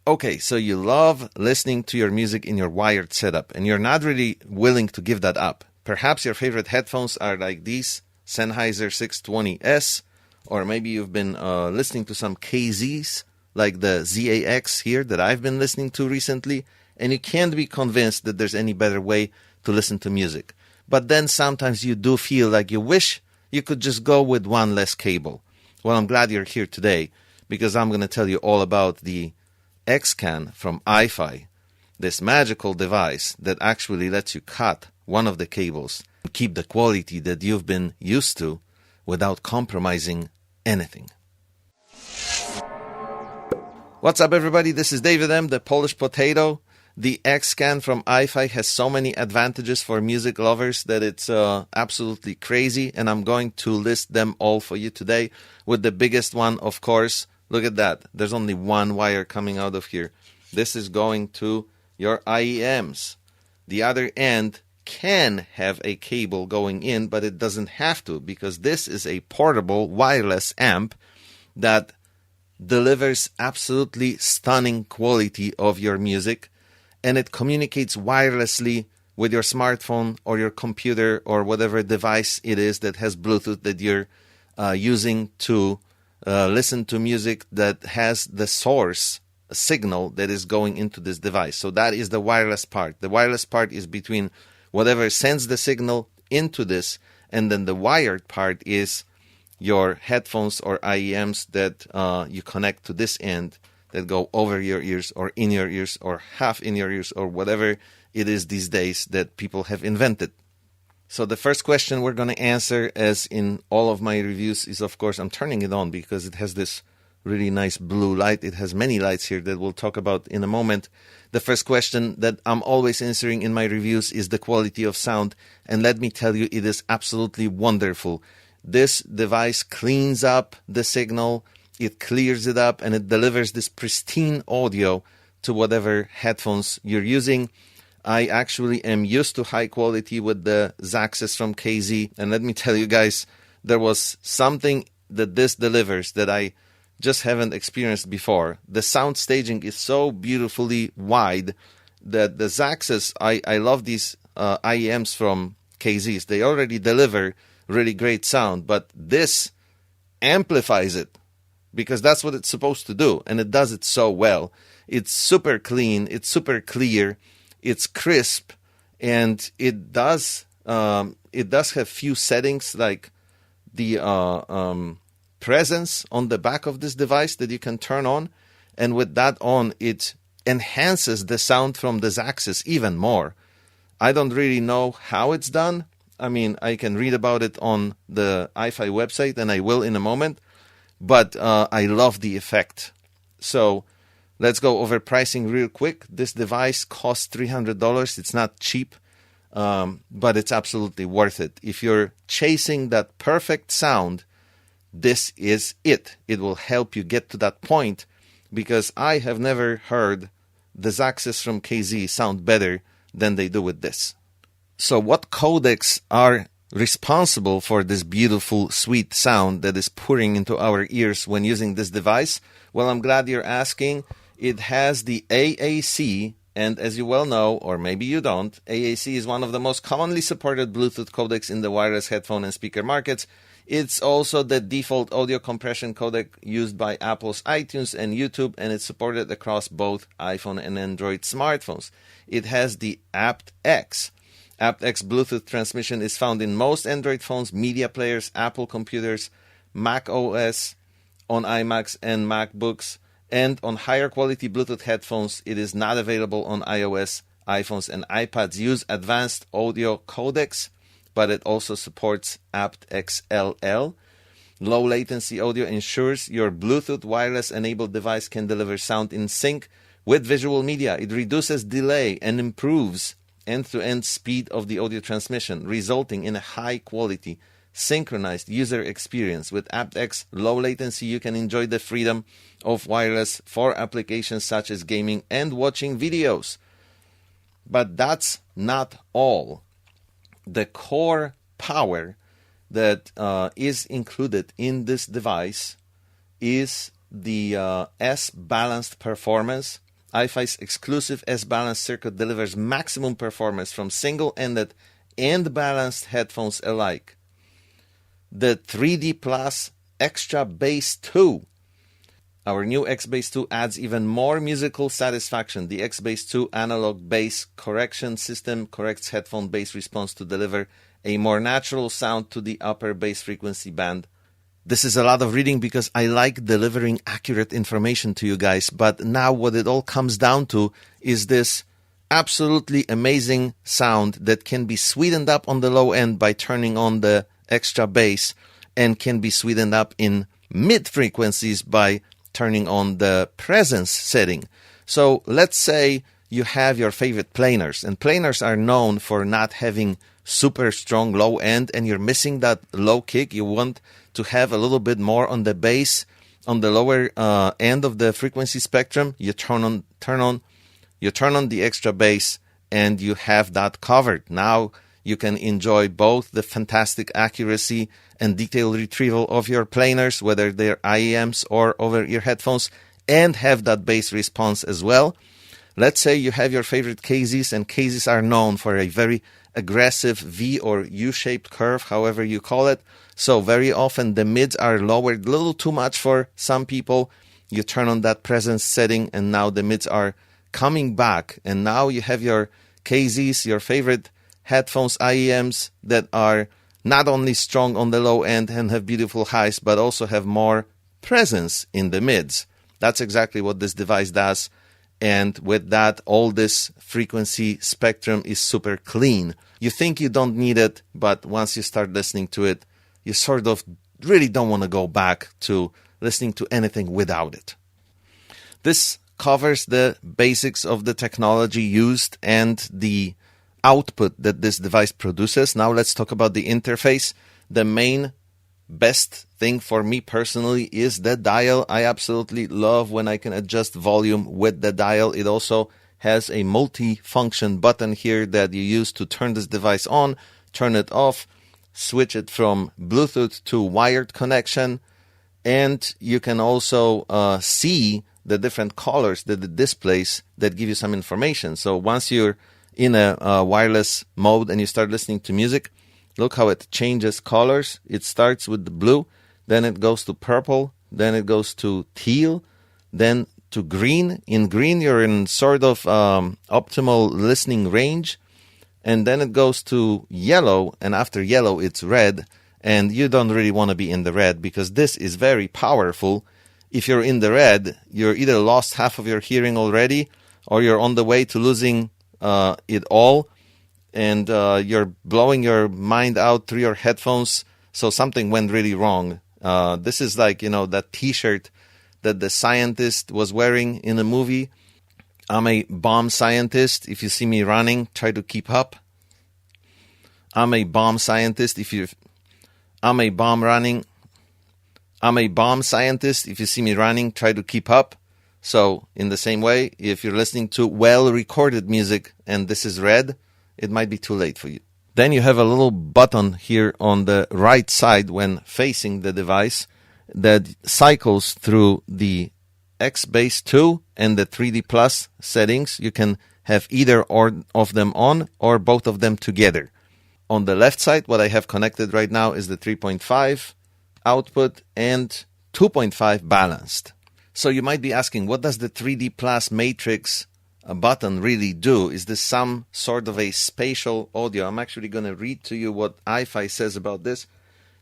Okay, so you love listening to your music in your wired setup, and you're not really willing to give that up. Perhaps your favorite headphones are like these Sennheiser 620S, or maybe you've been listening to some KZs, like the ZAX here that I've been listening to recently, and you can't be convinced that there's any better way to listen to music. But then sometimes you do feel like you wish you could just go with one less cable. Well, I'm glad you're here today, because I'm going to tell you all about the xCAN from iFi, this magical device that actually lets you cut one of the cables and keep the quality that you've been used to without compromising anything. What's up, everybody? This is David M., the Polish Potato. The xCAN from iFi has so many advantages for music lovers that it's absolutely crazy, and I'm going to list them all for you today, with the biggest one, of course. Look at that. There's only one wire coming out of here. This is going to your IEMs. The other end can have a cable going in, but it doesn't have to, because this is a portable wireless amp that delivers absolutely stunning quality of your music, and it communicates wirelessly with your smartphone or your computer or whatever device it is that has Bluetooth that you're using to listen to music that has the source signal that is going into this device. So that is the wireless part. The wireless part is between whatever sends the signal into this, and then the wired part is your headphones or IEMs that you connect to this end, that go over your ears or in your ears or half in your ears or whatever it is these days that people have invented. So the first question we're going to answer, as in all of my reviews, is, of course, I'm turning it on because it has this really nice blue light. It has many lights here that we'll talk about in a moment. The first question that I'm always answering in my reviews is the quality of sound. And let me tell you, it is absolutely wonderful. This device cleans up the signal, it clears it up, and it delivers this pristine audio to whatever headphones you're using. I actually am used to high quality with the Zaxxes from KZ, and let me tell you guys, there was something that this delivers that I just haven't experienced before. The sound staging is so beautifully wide that the Zaxxes, I love these IEMs from KZs. They already deliver really great sound, but this amplifies it, because that's what it's supposed to do, and it does it so well. It's super clean, it's super clear, it's crisp, and it does have few settings, like the presence on the back of this device that you can turn on, and with that on, it enhances the sound from the Zaxxes even more. I don't really know how it's done. I mean, I can read about it on the iFi website, and I will in a moment, but I love the effect. So let's go over pricing real quick. This device costs $300. It's not cheap, but it's absolutely worth it. If you're chasing that perfect sound, this is it. It will help you get to that point, because I have never heard the Zaxxes from KZ sound better than they do with this. So what codecs are responsible for this beautiful, sweet sound that is pouring into our ears when using this device? Well, I'm glad you're asking. It has the AAC, and as you well know, or maybe you don't, AAC is one of the most commonly supported Bluetooth codecs in the wireless headphone and speaker markets. It's also the default audio compression codec used by Apple's iTunes and YouTube, and it's supported across both iPhone and Android smartphones. It has the aptX. aptX Bluetooth transmission is found in most Android phones, media players, Apple computers, Mac OS, on iMacs and MacBooks, and on higher quality Bluetooth headphones. It is not available on iOS, iPhones, and iPads. Use advanced audio codecs, but it also supports aptX LL. Low latency audio ensures your Bluetooth wireless enabled device can deliver sound in sync with visual media. It reduces delay and improves end-to-end speed of the audio transmission, resulting in a high-quality, synchronized user experience. With aptX low latency, you can enjoy the freedom of wireless for applications such as gaming and watching videos. But that's not all. The core power that is included in this device is the S-balanced performance iFi's exclusive S-balanced circuit delivers maximum performance from single-ended and balanced headphones alike. The 3D Plus Extra Bass 2. Our new X-Bass 2 adds even more musical satisfaction. The X-Bass 2 analog bass correction system corrects headphone bass response to deliver a more natural sound to the upper bass frequency band. This is a lot of reading because I like delivering accurate information to you guys, but now what it all comes down to is this absolutely amazing sound that can be sweetened up on the low end by turning on the extra bass and can be sweetened up in mid frequencies by turning on the presence setting. So let's say you have your favorite planers, and planers are known for not having super strong low end, and you're missing that low kick. You want to have a little bit more on the bass, on the lower end of the frequency spectrum. You turn on the extra bass, and you have that covered. Now you can enjoy both the fantastic accuracy and detail retrieval of your planers, whether they're IEMs or over-ear headphones, and have that bass response as well. Let's say you have your favorite cases, and cases are known for a very aggressive V or U-shaped curve, however you call it. So very often the mids are lowered a little too much for some people. You turn on that presence setting, and now the mids are coming back. And now you have your cases, your favorite headphones, IEMs, that are not only strong on the low end and have beautiful highs, but also have more presence in the mids. That's exactly what this device does. And with that, all this frequency spectrum is super clean. You think you don't need it, but once you start listening to it, you sort of really don't want to go back to listening to anything without it. This covers the basics of the technology used and the output that this device produces. Now let's talk about the interface. The main best thing for me personally is the dial. I absolutely love when I can adjust volume with the dial. It also has a multi-function button here that you use to turn this device on, turn it off, switch it from Bluetooth to wired connection, and you can also see the different colors that it displays that give you some information. So once you're in a wireless mode and you start listening to music, look how it changes colors. It starts with the blue, then it goes to purple, then it goes to teal, then to green. In green, you're in sort of optimal listening range, and then it goes to yellow, and after yellow, it's red, and you don't really want to be in the red because this is very powerful. If you're in the red, you're either lost half of your hearing already, or you're on the way to losing it all, and you're blowing your mind out through your headphones, so something went really wrong. This is like, that T-shirt that the scientist was wearing in a movie. I'm a bomb scientist. If you see me running, try to keep up. I'm a bomb scientist. I'm a bomb scientist. If you see me running, try to keep up. So in the same way, if you're listening to well-recorded music and this is red, it might be too late for you. Then you have a little button here on the right side when facing the device that cycles through the X-Bass 2 and the 3D Plus settings. You can have either or of them on or both of them together. On the left side, what I have connected right now is the 3.5 output and 2.5 balanced. So you might be asking, what does the 3D Plus matrix button really do? Is this some sort of a spatial audio? I'm actually going to read to you what iFi says about this.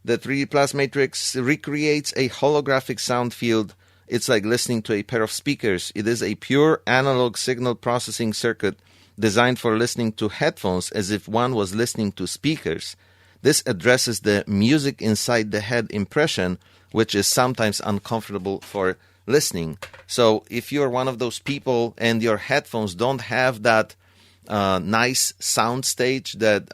The 3D Plus matrix recreates a holographic sound field. It's like listening to a pair of speakers. It is a pure analog signal processing circuit designed for listening to headphones as if one was listening to speakers. This addresses the music inside the head impression, which is sometimes uncomfortable for listening. So if you're one of those people and your headphones don't have that nice sound stage that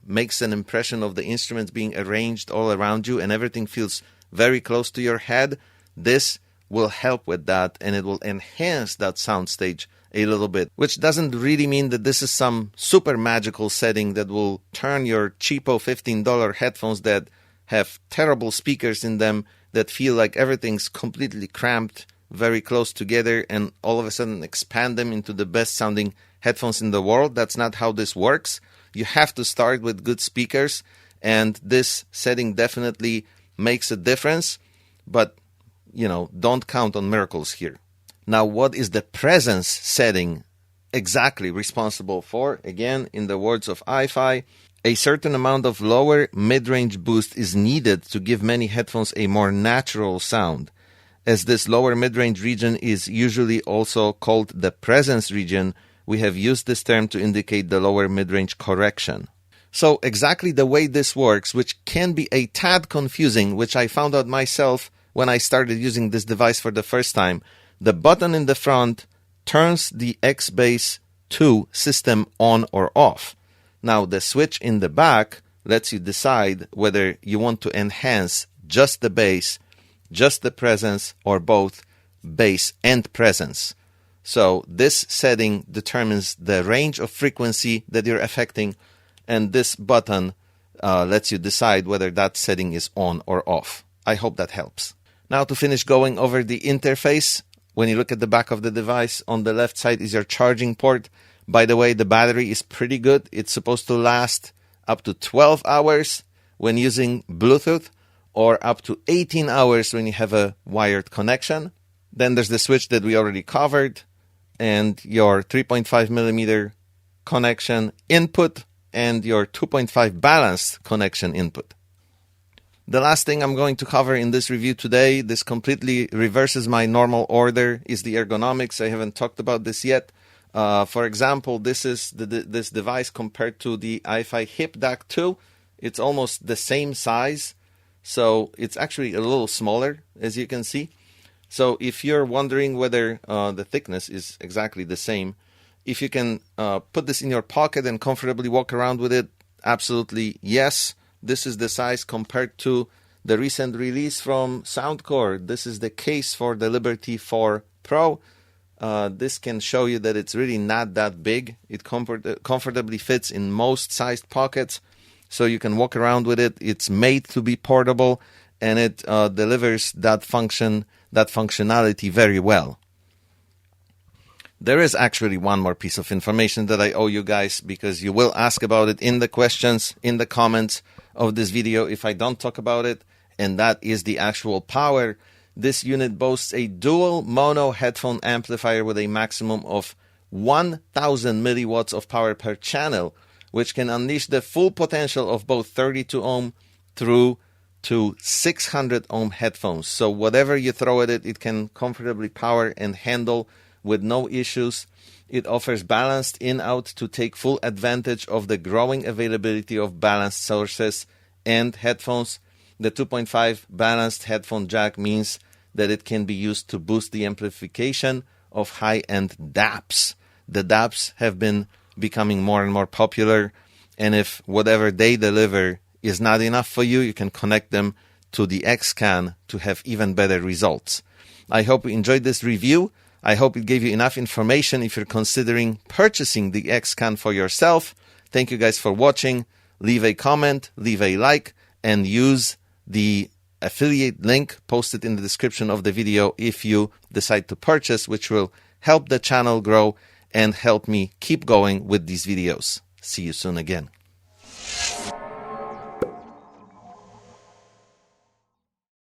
makes an impression of the instruments being arranged all around you and everything feels very close to your head, this will help with that, and it will enhance that sound stage a little bit, which doesn't really mean that this is some super magical setting that will turn your cheapo $15 headphones that have terrible speakers in them that feel like everything's completely cramped very close together and all of a sudden expand them into the best sounding headphones in the world. That's not how this works. You have to start with good speakers, and this setting definitely makes a difference, but don't count on miracles here. Now, what is the presence setting exactly responsible for? Again, in the words of iFi, a certain amount of lower mid-range boost is needed to give many headphones a more natural sound. As this lower mid-range region is usually also called the presence region, we have used this term to indicate the lower mid-range correction. So exactly the way this works, which can be a tad confusing, which I found out myself when I started using this device for the first time, the button in the front turns the X-Bass 2 system on or off. Now, the switch in the back lets you decide whether you want to enhance just the bass, just the presence, or both bass and presence. So this setting determines the range of frequency that you're affecting, and this button lets you decide whether that setting is on or off. I hope that helps. Now, to finish going over the interface, when you look at the back of the device, on the left side is your charging port. By the way, the battery is pretty good. It's supposed to last up to 12 hours when using Bluetooth, or up to 18 hours when you have a wired connection. Then there's the switch that we already covered, and your 3.5 millimeter connection input, and your 2.5 balanced connection input. The last thing I'm going to cover in this review today, this completely reverses my normal order, is the ergonomics. I haven't talked about this yet. For example, this is this device compared to the iFi Hip DAC 2. It's almost the same size, so it's actually a little smaller, as you can see. So if you're wondering whether the thickness is exactly the same, if you can put this in your pocket and comfortably walk around with it, absolutely yes. This is the size compared to the recent release from Soundcore. This is the case for the Liberty 4 Pro. This can show you that it's really not that big. It comfortably fits in most sized pockets, so you can walk around with it. It's made to be portable, and it delivers that functionality very well. There is actually one more piece of information that I owe you guys, because you will ask about it in the questions, in the comments of this video if I don't talk about it, and that is the actual power. This unit boasts a dual mono headphone amplifier with a maximum of 1000 milliwatts of power per channel, which can unleash the full potential of both 32 ohm through to 600 ohm headphones. So whatever you throw at it, it can comfortably power and handle with no issues. It offers balanced in-out to take full advantage of the growing availability of balanced sources and headphones. The 2.5 balanced headphone jack means that it can be used to boost the amplification of high-end DAPs. The DAPs have been becoming more and more popular, and if whatever they deliver is not enough for you, you can connect them to the xCAN to have even better results. I hope you enjoyed this review. I hope it gave you enough information if you're considering purchasing the xCAN for yourself. Thank you guys for watching. Leave a comment, leave a like, and use the affiliate link posted in the description of the video if you decide to purchase, which will help the channel grow and help me keep going with these videos. See you soon again.